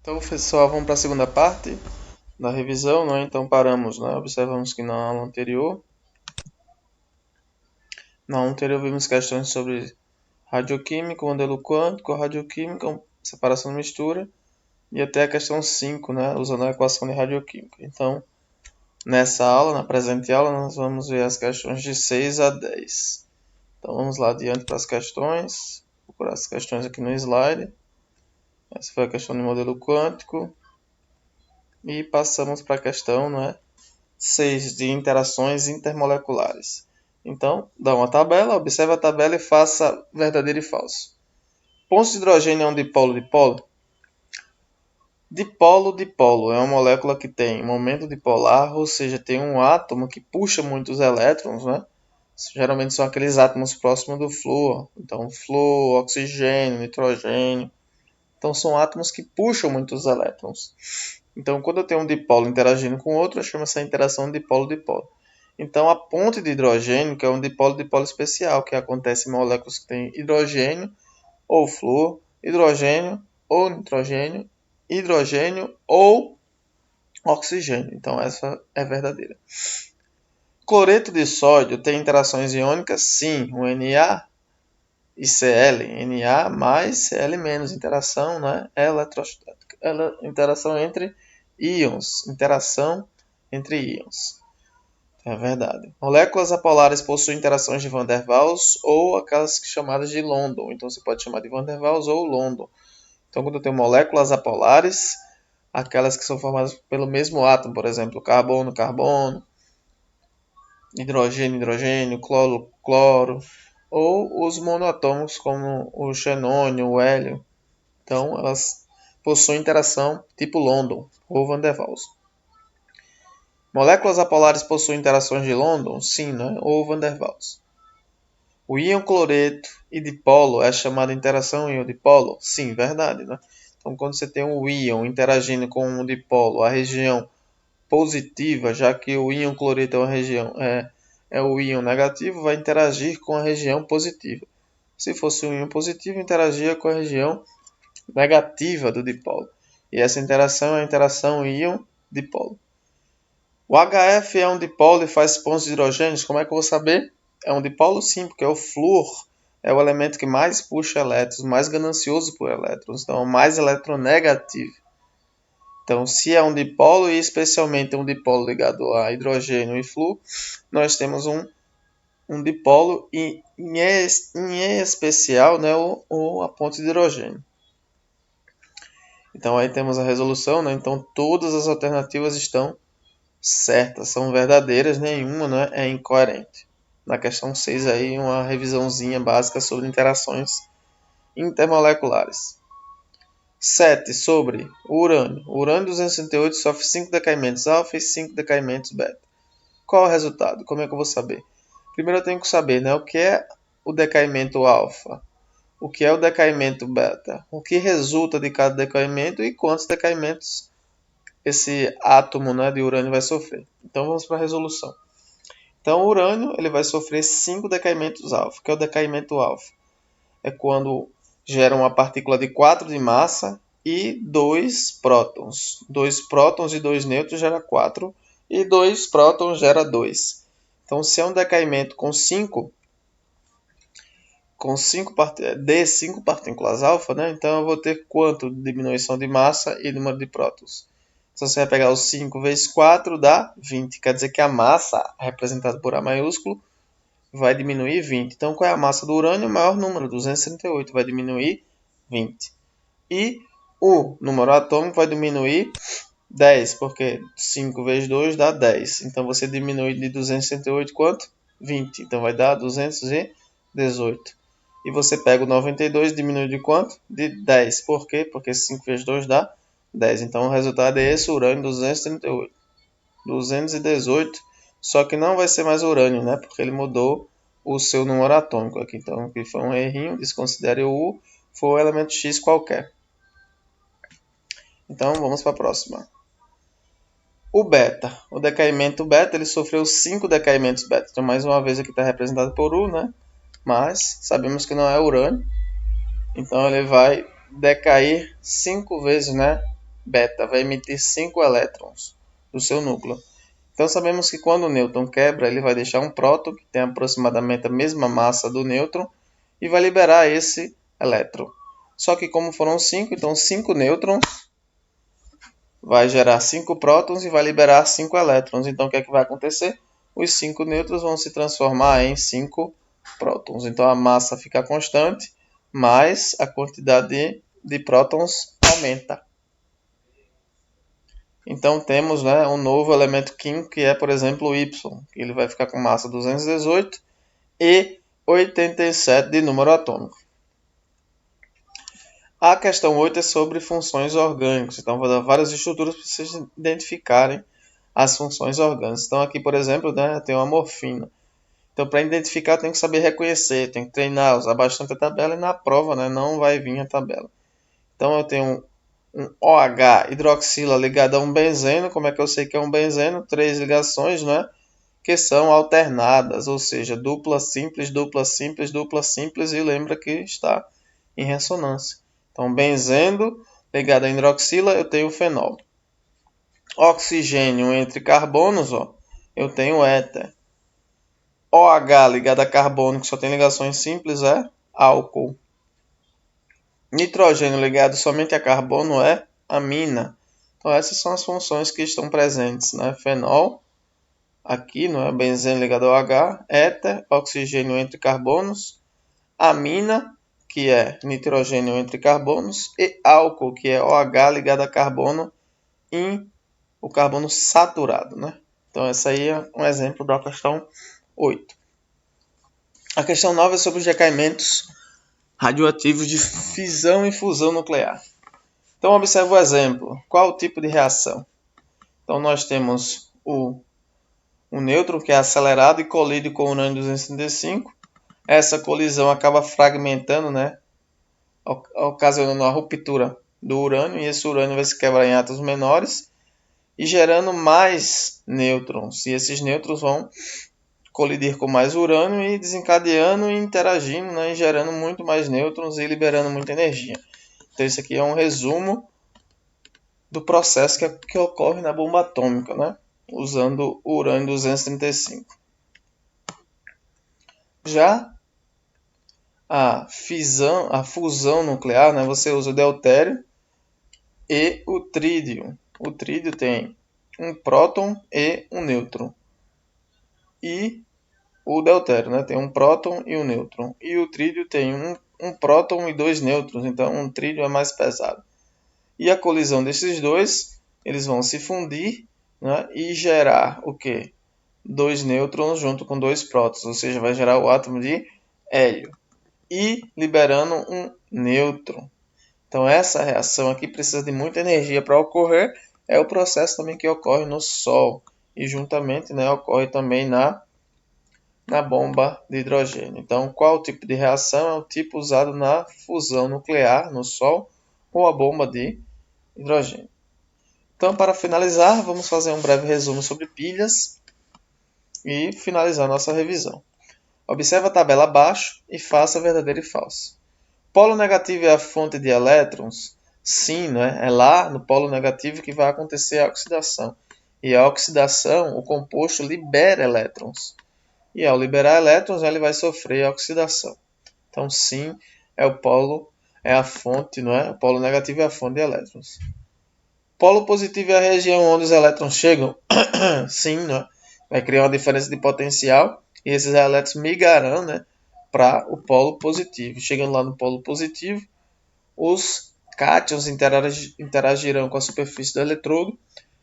Então, pessoal, vamos para a segunda parte da revisão, né? Então, paramos, né? Observamos que na aula anterior, vimos questões sobre radioquímica, modelo quântico, radioquímica, separação de mistura, e até a questão 5, né? Usando a equação de radioquímica. Então, nessa aula, na presente aula, nós vamos ver as questões de 6 a 10. Então, vamos lá adiante para as questões. Vou procurar as questões aqui no slide. Essa foi a questão de modelo quântico. E passamos para a questão, né? 6 de interações intermoleculares. Então, dá uma tabela, observe a tabela e faça verdadeiro e falso. Pontos de hidrogênio é um dipolo-dipolo? Dipolo-dipolo é uma molécula que tem momento dipolar, ou seja, tem um átomo que puxa muitos elétrons, né? Geralmente são aqueles átomos próximos do flúor. Então, flúor, oxigênio, nitrogênio. Então, são átomos que puxam muitos elétrons. Então, quando eu tenho um dipolo interagindo com outro, eu chamo essa interação de dipolo-dipolo. Então, a ponte de hidrogênio, que é um dipolo-dipolo especial, que acontece em moléculas que têm hidrogênio ou flúor, hidrogênio ou nitrogênio, hidrogênio ou oxigênio. Então, essa é verdadeira. Cloreto de sódio tem interações iônicas? Sim, o Na e Cl. Na mais Cl menos, interação, né? Eletrostática. Interação entre íons. É verdade. Moléculas apolares possuem interações de Van der Waals ou aquelas chamadas de London. Então você pode chamar de Van der Waals ou London. Então quando eu tenho moléculas apolares, aquelas que são formadas pelo mesmo átomo, por exemplo, carbono, carbono, hidrogênio, hidrogênio, cloro, cloro, ou os monoatômicos como o xenônio, o hélio. Então elas possuem interação tipo London ou Van der Waals. Moléculas apolares possuem interações de London? Sim, né? Ou Van der Waals. O íon cloreto e dipolo é chamada interação íon-dipolo? Sim, verdade, né? Então, quando você tem um íon interagindo com um dipolo, a região positiva, já que o íon cloreto é uma região é o íon negativo, vai interagir com a região positiva. Se fosse um íon positivo, interagia com a região negativa do dipolo. E essa interação é a interação íon-dipolo. O HF é um dipolo e faz pontos de hidrogênios. Como é que eu vou saber? É um dipolo? Sim, porque o flúor é o elemento que mais puxa elétrons, mais ganancioso por elétrons, então é o mais eletronegativo. Então, se é um dipolo e especialmente um dipolo ligado a hidrogênio e flúor, nós temos um dipolo e em especial, né, a ponte de hidrogênio. Então aí temos a resolução, né? Então todas as alternativas estão certas, são verdadeiras, nenhuma, né, é incoerente. Na questão 6 aí, uma revisãozinha básica sobre interações intermoleculares. 7. Sobre o urânio. O urânio 268 sofre 5 decaimentos alfa e 5 decaimentos beta. Qual é o resultado? Como é que eu vou saber? Primeiro eu tenho que saber, né, o que é o decaimento alfa, o que é o decaimento beta, o que resulta de cada decaimento e quantos decaimentos esse átomo, né, de urânio vai sofrer. Então vamos para a resolução. Então o urânio ele vai sofrer 5 decaimentos alfa. O que é o decaimento alfa? É quando gera uma partícula de 4 de massa e 2 prótons. 2 prótons e 2 nêutrons gera 4 e 2 prótons gera 2. Então se é um decaimento com 5 de 5 partículas alfa, né? Então eu vou ter quanto de diminuição de massa e número de prótons? Então você vai pegar os 5 vezes 4 dá 20. Quer dizer que a massa, representada por A maiúsculo, vai diminuir 20. Então qual é a massa do urânio? O maior número, 238, vai diminuir 20. E o número atômico vai diminuir 10, porque 5 vezes 2 dá 10. Então você diminui de 268 quanto? 20. Então vai dar 218. E você pega o 92 e diminui de quanto? De 10. Por quê? Porque 5 vezes 2 dá 10. Então o resultado é esse, urânio 238. 218, só que não vai ser mais urânio, né? Porque ele mudou o seu número atômico aqui. Então aqui foi um errinho, desconsidere o U, foi um elemento X qualquer. Então vamos para a próxima. O beta, o decaimento beta, ele sofreu 5 decaimentos beta. Então mais uma vez aqui está representado por U, né? Mas sabemos que não é urânio. Então ele vai decair 5 vezes, né? beta vai emitir 5 elétrons do seu núcleo. Então sabemos que quando o nêutron quebra, ele vai deixar um próton que tem aproximadamente a mesma massa do nêutron e vai liberar esse elétron. Só que como foram 5, então 5 nêutrons vai gerar 5 prótons e vai liberar 5 elétrons. Então o que é que vai acontecer? Os 5 nêutrons vão se transformar em 5 prótons. Então a massa fica constante, mas a quantidade de prótons aumenta. Então temos, né, um novo elemento químico que é, por exemplo, o Y. Ele vai ficar com massa 218 e 87 de número atômico. A questão 8 é sobre funções orgânicas. Então vou dar várias estruturas para vocês identificarem as funções orgânicas. Então aqui, por exemplo, né, tem uma morfina. Então para identificar tem que saber reconhecer, tem que treinar, usar bastante a tabela e na prova, né, não vai vir a tabela. Então eu tenho um OH hidroxila ligado a um benzeno. Como é que eu sei que é um benzeno? 3 ligações, né, que são alternadas, ou seja, dupla simples, dupla simples, dupla simples, e lembra que está em ressonância. Então, benzeno ligado a hidroxila, eu tenho fenol. Oxigênio entre carbonos, ó, eu tenho éter. OH ligado a carbono, que só tem ligações simples, é álcool. Nitrogênio ligado somente a carbono é amina. Então, essas são as funções que estão presentes, né? Fenol, aqui, não é? Benzeno ligado ao H, éter, oxigênio entre carbonos, amina, que é nitrogênio entre carbonos, e álcool, que é OH ligado a carbono em o carbono saturado, né? Então, essa aí é um exemplo da questão 8. A questão 9 é sobre os decaimentos radioativos de fissão e fusão nuclear. Então, observe o exemplo. Qual o tipo de reação? Então, nós temos o nêutron, que é acelerado e colide com o urânio 235. Essa colisão acaba fragmentando, né, ocasionando a ruptura do urânio, e esse urânio vai se quebrar em átomos menores e gerando mais nêutrons. E esses nêutrons vão colidir com mais urânio e desencadeando e interagindo, né, e gerando muito mais nêutrons e liberando muita energia. Então, isso aqui é um resumo do processo que ocorre na bomba atômica, né, usando o urânio 235. Já a fusão nuclear, né, você usa o deutério e o trídio. O trídio tem um próton e um nêutron. E o deutério, né, tem um próton e um nêutron. E o trídio tem um próton e 2 nêutrons. Então, um trídio é mais pesado. E a colisão desses dois, eles vão se fundir, né, e gerar o quê? 2 nêutrons junto com 2 prótons. Ou seja, vai gerar o átomo de hélio. E liberando um nêutron. Então, essa reação aqui precisa de muita energia para ocorrer. É o processo também que ocorre no Sol. E juntamente, né, ocorre também na bomba de hidrogênio. Então, qual o tipo de reação? É o tipo usado na fusão nuclear no Sol ou a bomba de hidrogênio. Então, para finalizar, vamos fazer um breve resumo sobre pilhas e finalizar nossa revisão. Observe a tabela abaixo e faça verdadeiro e falso. Polo negativo é a fonte de elétrons? Sim, né? É lá no polo negativo que vai acontecer a oxidação. E a oxidação, o composto libera elétrons. E ao liberar elétrons, ele vai sofrer a oxidação. Então, sim, é a fonte, não é? O polo negativo é a fonte de elétrons. Polo positivo é a região onde os elétrons chegam? Sim, não é? Vai criar uma diferença de potencial e esses elétrons migrarão, né, para o polo positivo. Chegando lá no polo positivo, os cátions interagirão com a superfície do eletrodo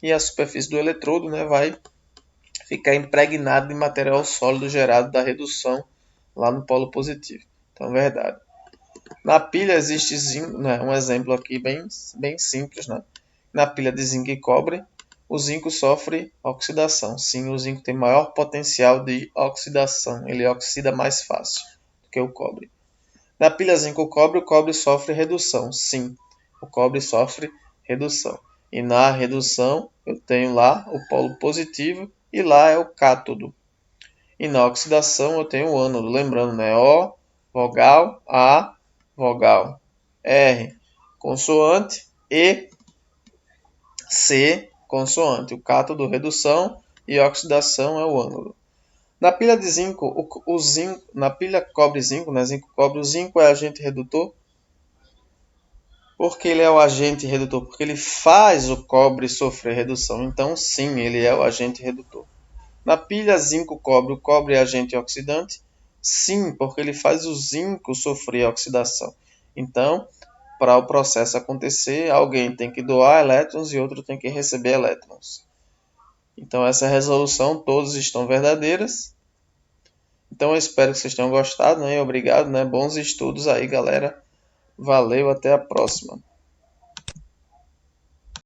e a superfície do eletrodo, né, vai ficar impregnada de material sólido gerado da redução lá no polo positivo. Então, é verdade. Na pilha existe zinco, né, um exemplo aqui bem simples, né? Na pilha de zinco e cobre, o zinco sofre oxidação. Sim, o zinco tem maior potencial de oxidação. Ele oxida mais fácil do que o cobre. Na pilha zinco-cobre, o cobre sofre redução. Sim, o cobre sofre redução. E na redução, eu tenho lá o polo positivo e lá é o cátodo. E na oxidação, eu tenho o ânodo. Lembrando, né? O, vogal, A, vogal. R, consoante, E, C, consoante. O cátodo, redução, e oxidação é o ânodo. Na pilha de zinco, na pilha cobre-zinco, né, zinco-cobre, o zinco é agente redutor. Por que ele é o agente redutor? Porque ele faz o cobre sofrer redução. Então, sim, ele é o agente redutor. Na pilha zinco-cobre, o cobre é agente oxidante? Sim, porque ele faz o zinco sofrer oxidação. Então, para o processo acontecer, alguém tem que doar elétrons e outro tem que receber elétrons. Então, essa resolução, todas estão verdadeiras. Então, eu espero que vocês tenham gostado, né? Obrigado, né? Bons estudos aí, galera. Valeu, até a próxima.